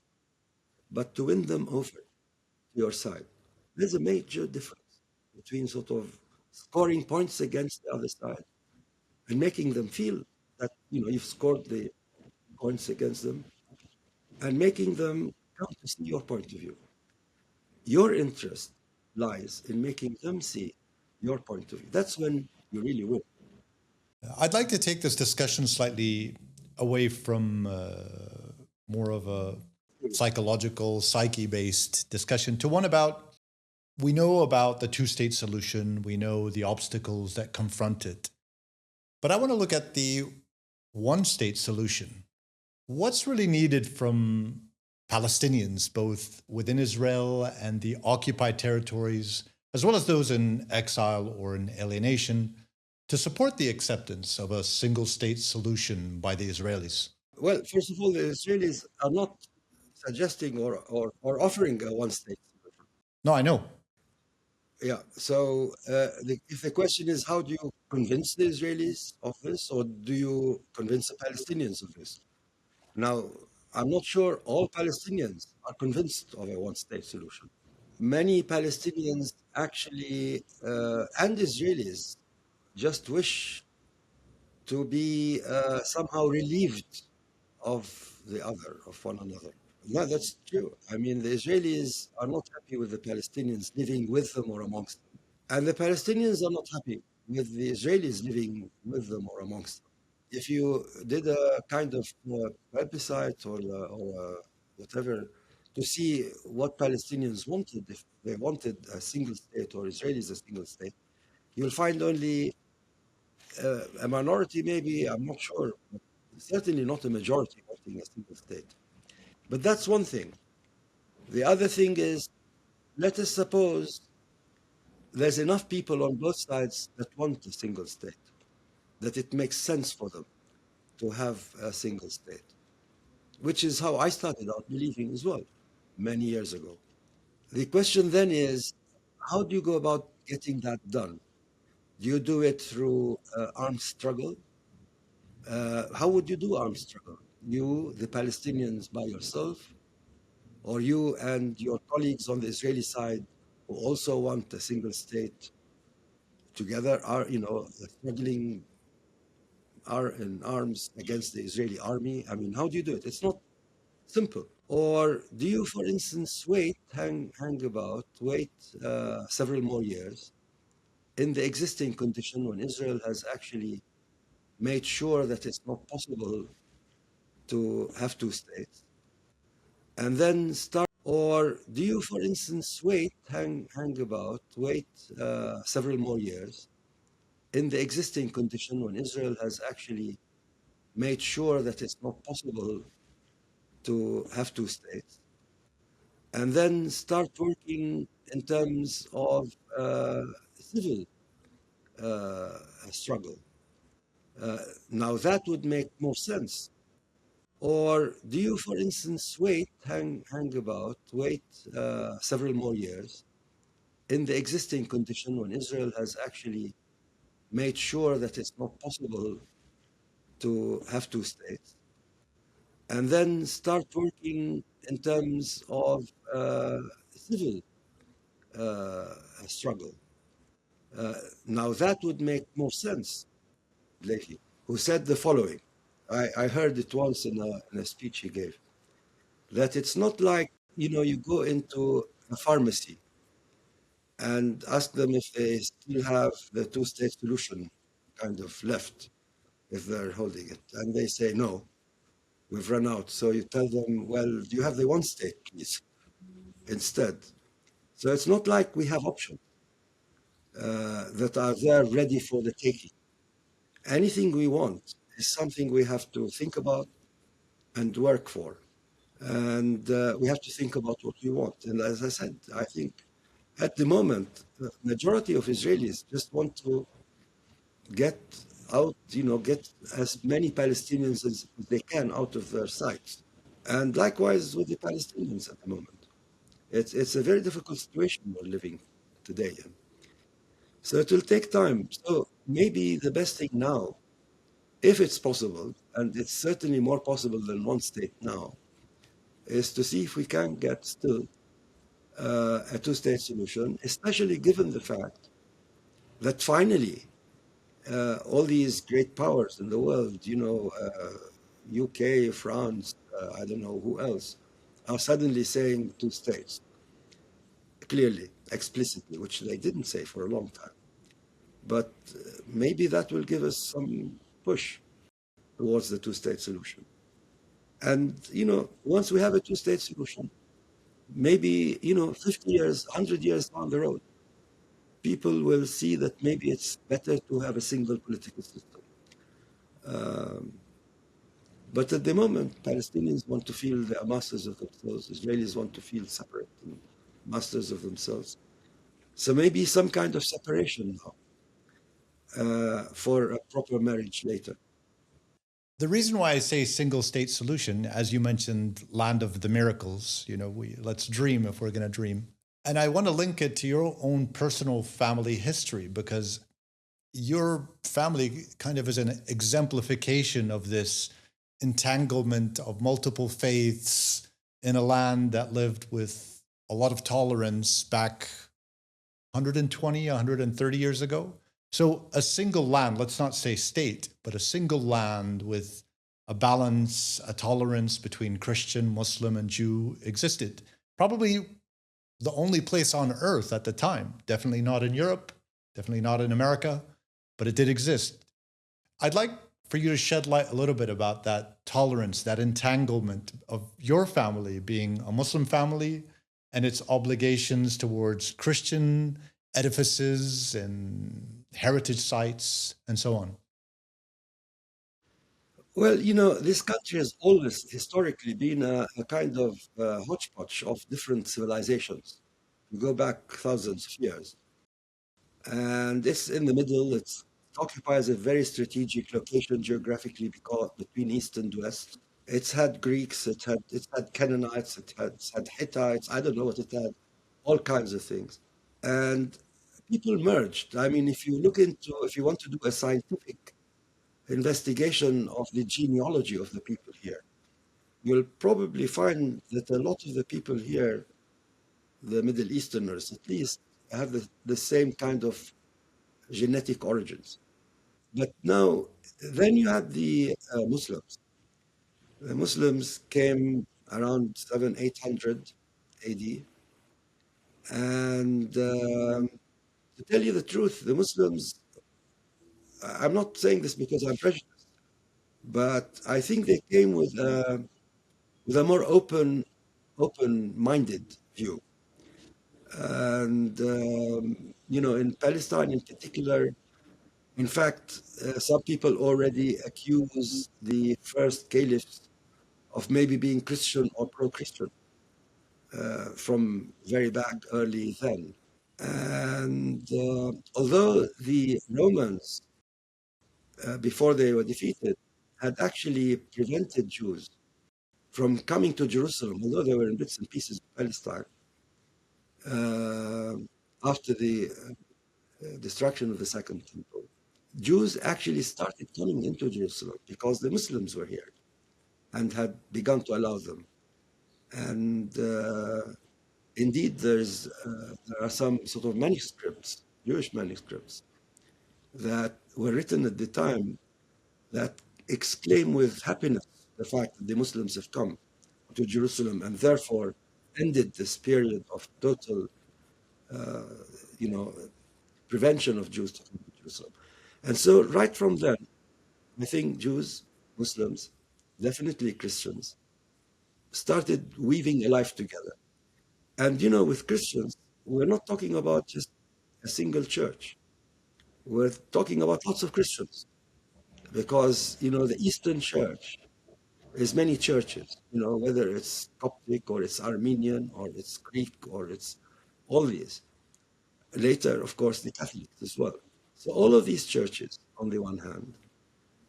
but to win them over to your side. There's a major difference between sort of scoring points against the other side and making them feel that you've scored the points against them, and making them come to see your point of view. Your interest lies in making them see your point of view. That's when you really win. I'd like to take this discussion slightly away from more of a psychological, psyche-based discussion to one about, we know about the two-state solution, we know the obstacles that confront it, but I want to look at the one-state solution. What's really needed from Palestinians, both within Israel and the occupied territories, as well as those in exile or in alienation, to support the acceptance of a single-state solution by the Israelis? Well, first of all, the Israelis are not suggesting or offering a one-state solution. No, I know. Yeah. So if the question is, how do you convince the Israelis of this, or do you convince the Palestinians of this? Now, I'm not sure all Palestinians are convinced of a one-state solution. Many Palestinians actually, and Israelis, just wish to be somehow relieved of the other, of one another. Yeah, that's true. I mean, the Israelis are not happy with the Palestinians living with them or amongst them. And the Palestinians are not happy with the Israelis living with them or amongst them. If you did a kind of website or whatever to see what Palestinians wanted, if they wanted a single state or Israelis a single state, you'll find only a minority, maybe, I'm not sure, but certainly not a majority wanting a single state. But that's one thing. The other thing is, let us suppose there's enough people on both sides that want a single state, that it makes sense for them to have a single state, which is how I started out believing as well, many years ago. The question then is, how do you go about getting that done? Do you do it through armed struggle? How would you do armed struggle? You, the Palestinians by yourself, or you and your colleagues on the Israeli side who also want a single state together are, struggling are in arms against the Israeli army? I mean, how do you do it? It's not simple. Or do you, for instance, hang about, wait several more years in the existing condition when Israel has actually made sure that it's not possible to have two states, and then start? Or do you, for instance, hang about, wait several more years in the existing condition when Israel has actually made sure that it's not possible to have two states, and then start working in terms of civil struggle? Now that would make more sense. Or do you, for instance, wait several more years in the existing condition when Israel has actually made sure that it's not possible to have two states, and then start working in terms of civil uh, struggle? Uh, Now that would make more sense. Leahy, who said the following. I heard it once in a speech he gave, that it's not like, you go into a pharmacy and ask them if they still have the two-state solution kind of left, if they're holding it. And they say, no, we've run out. So you tell them, well, do you have the one state, please, instead? So it's not like we have options that are there ready for the taking. Anything we want is something we have to think about and work for. And we have to think about what we want. And as I said, I think at the moment, the majority of Israelis just want to get out, get as many Palestinians as they can out of their sight. And likewise with the Palestinians at the moment. It's a very difficult situation we're living today in. So it will take time. So maybe the best thing now, if it's possible, and it's certainly more possible than one state now, is to see if we can get still a two-state solution, especially given the fact that finally all these great powers in the world, UK, France, I don't know who else, are suddenly saying two states, clearly, explicitly, which they didn't say for a long time. But maybe that will give us some push towards the two-state solution. And, once we have a two-state solution, maybe, 50 years, 100 years down the road, people will see that maybe it's better to have a single political system. But at the moment, Palestinians want to feel they are masters of themselves. Israelis want to feel separate and masters of themselves. So maybe some kind of separation now for a proper marriage later. The reason why I say single state solution, as you mentioned, land of the miracles, let's dream if we're going to dream. And I want to link it to your own personal family history, because your family kind of is an exemplification of this entanglement of multiple faiths in a land that lived with a lot of tolerance back 120, 130 years ago. So a single land, let's not say state, but a single land with a balance, a tolerance between Christian, Muslim, and Jew existed. Probably the only place on earth at the time, definitely not in Europe, definitely not in America, but it did exist. I'd like for you to shed light a little bit about that tolerance, that entanglement of your family being a Muslim family and its obligations towards Christian edifices and heritage sites and so on. Well, this country has always historically been a kind of hodgepodge of different civilizations. We go back thousands of years. And it's in the middle. It occupies a very strategic location geographically between East and West. It's had Greeks, it's had Canaanites, it's had Hittites, I don't know what it had, all kinds of things. And people merged. I mean, if you want to do a scientific investigation of the genealogy of the people here, you'll probably find that a lot of the people here, the Middle Easterners at least, have the same kind of genetic origins. But now, then you had the Muslims. The Muslims came around 800 AD. And to tell you the truth, the Muslims, I'm not saying this because I'm prejudiced, but I think they came with a more open-minded view. And, in Palestine in particular, in fact, some people already accuse the first caliphs of maybe being Christian or pro-Christian from very back early then. And although the Romans, before they were defeated, had actually prevented Jews from coming to Jerusalem, although they were in bits and pieces of Palestine, uh, after the destruction of the Second Temple, Jews actually started coming into Jerusalem because the Muslims were here and had begun to allow them. And indeed, there are some sort of manuscripts, Jewish manuscripts, that were written at the time that exclaim with happiness the fact that the Muslims have come to Jerusalem and therefore ended this period of total, you know, prevention of Jews to come to Jerusalem. And so, right from then, I think Jews, Muslims, definitely Christians, started weaving a life together. And, with Christians, we're not talking about just a single church. We're talking about lots of Christians because, the Eastern Church is many churches, whether it's Coptic or it's Armenian or it's Greek or it's all these. Later, of course, the Catholics as well. So all of these churches, on the one hand,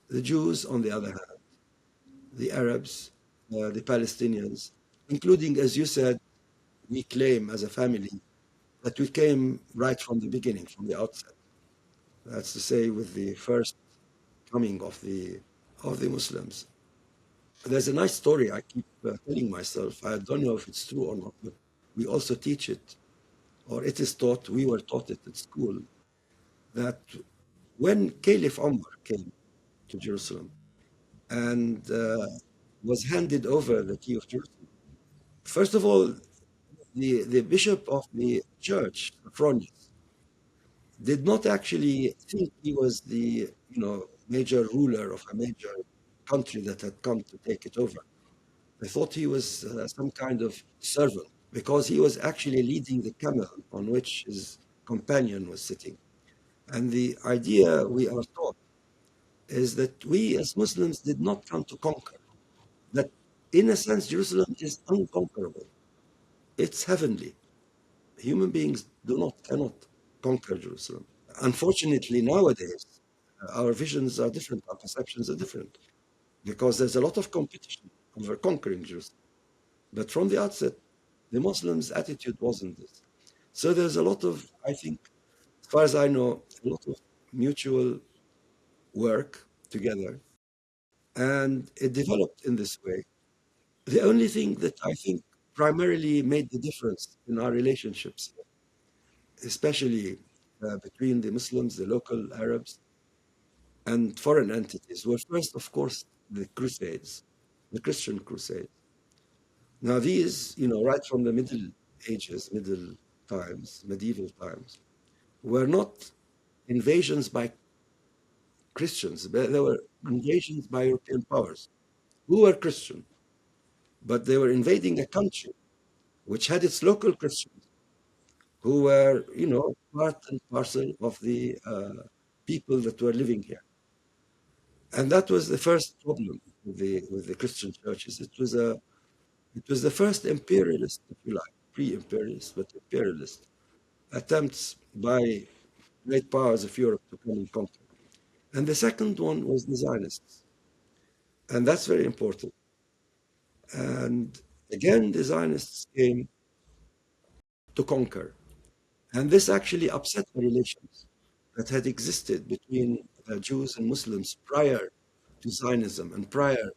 the Jews on the other hand, the Arabs, the Palestinians, including, as you said, we claim as a family that we came right from the beginning, from the outset. That's to say, with the first coming of the Muslims. There's a nice story I keep telling myself. I don't know if it's true or not, but we also teach it, or it is taught. We were taught it at school that when Caliph Umar came to Jerusalem and was handed over the key of Jerusalem, first of all, the bishop of the church, Sophronius, did not actually think he was the major ruler of a major country that had come to take it over. They thought he was some kind of servant because he was actually leading the camel on which his companion was sitting. And the idea we are taught is that we as Muslims did not come to conquer, that in a sense Jerusalem is unconquerable. It's heavenly. Human beings cannot conquer Jerusalem. Unfortunately, nowadays, our visions are different, our perceptions are different, because there's a lot of competition over conquering Jerusalem. But from the outset, the Muslims' attitude wasn't this. So there's a lot of, I think, as far as I know, a lot of mutual work together. And it developed in this way. The only thing that I think primarily made the difference in our relationships, especially between the Muslims, the local Arabs, and foreign entities, were first, of course, the Crusades, the Christian Crusades. Now, these, right from the Middle Ages, Middle times, medieval times, were not invasions by Christians. They were invasions by European powers who were Christian, but they were invading a country which had its local Christians who were, part and parcel of the people that were living here. And that was the first problem with the Christian churches. It was the first imperialist, if you like, pre-imperialist, but imperialist attempts by great powers of Europe to come and conquer. And the second one was the Zionists. And that's very important. And again, the Zionists came to conquer. And this actually upset the relations that had existed between Jews and Muslims prior to Zionism and prior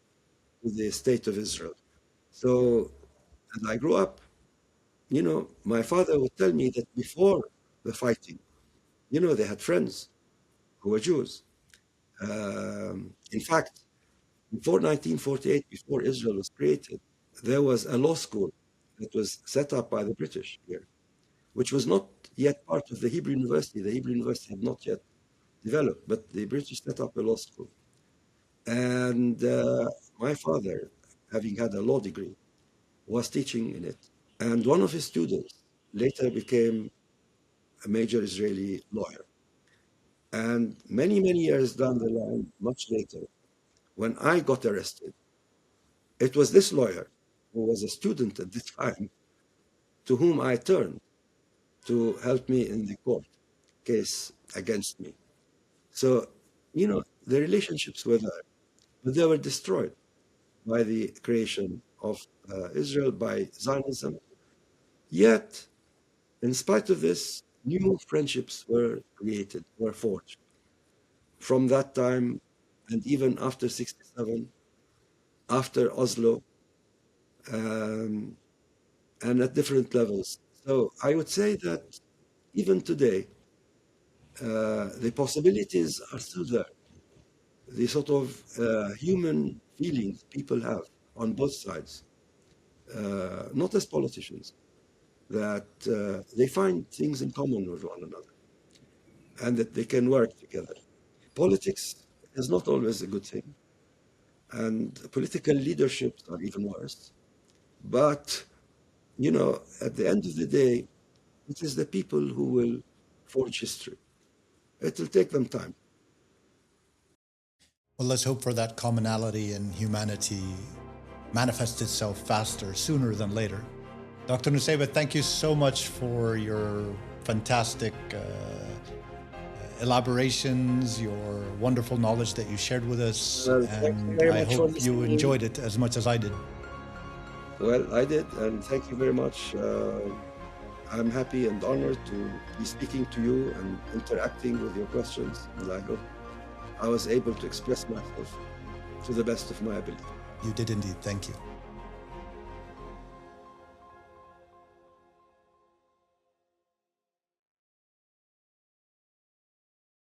to the state of Israel. So as I grew up, my father would tell me that before the fighting, they had friends who were Jews. In fact, before 1948, before Israel was created, there was a law school that was set up by the British here, which was not yet part of the Hebrew University. The Hebrew University had not yet developed, but the British set up a law school. And my father, having had a law degree, was teaching in it. And one of his students later became a major Israeli lawyer. And many, many years down the line, much later, when I got arrested, it was this lawyer who was a student at the time to whom I turned to help me in the court case against me. So, the relationships were there, but they were destroyed by the creation of Israel by Zionism. Yet, in spite of this, new friendships were created, were forged. From that time, and even after 67, after Oslo, um, and at different levels. So I would say that even today, the possibilities are still there. The sort of human feelings people have on both sides, not as politicians, that they find things in common with one another and that they can work together. Politics is not always a good thing, and political leaderships are even worse. But, you know, at the end of the day, it is the people who will forge history. It will take them time. Well, let's hope for that commonality in humanity manifests itself faster, sooner than later. Dr. Nusseibeh, thank you so much for your fantastic elaborations, your wonderful knowledge that you shared with us, Thank you and very I much for hope you listening. enjoyed it as much as I did. Well, I did, and thank you very much. I'm happy and honored to be speaking to you and interacting with your questions, and I hope I was able to express myself to the best of my ability. You did indeed. Thank you.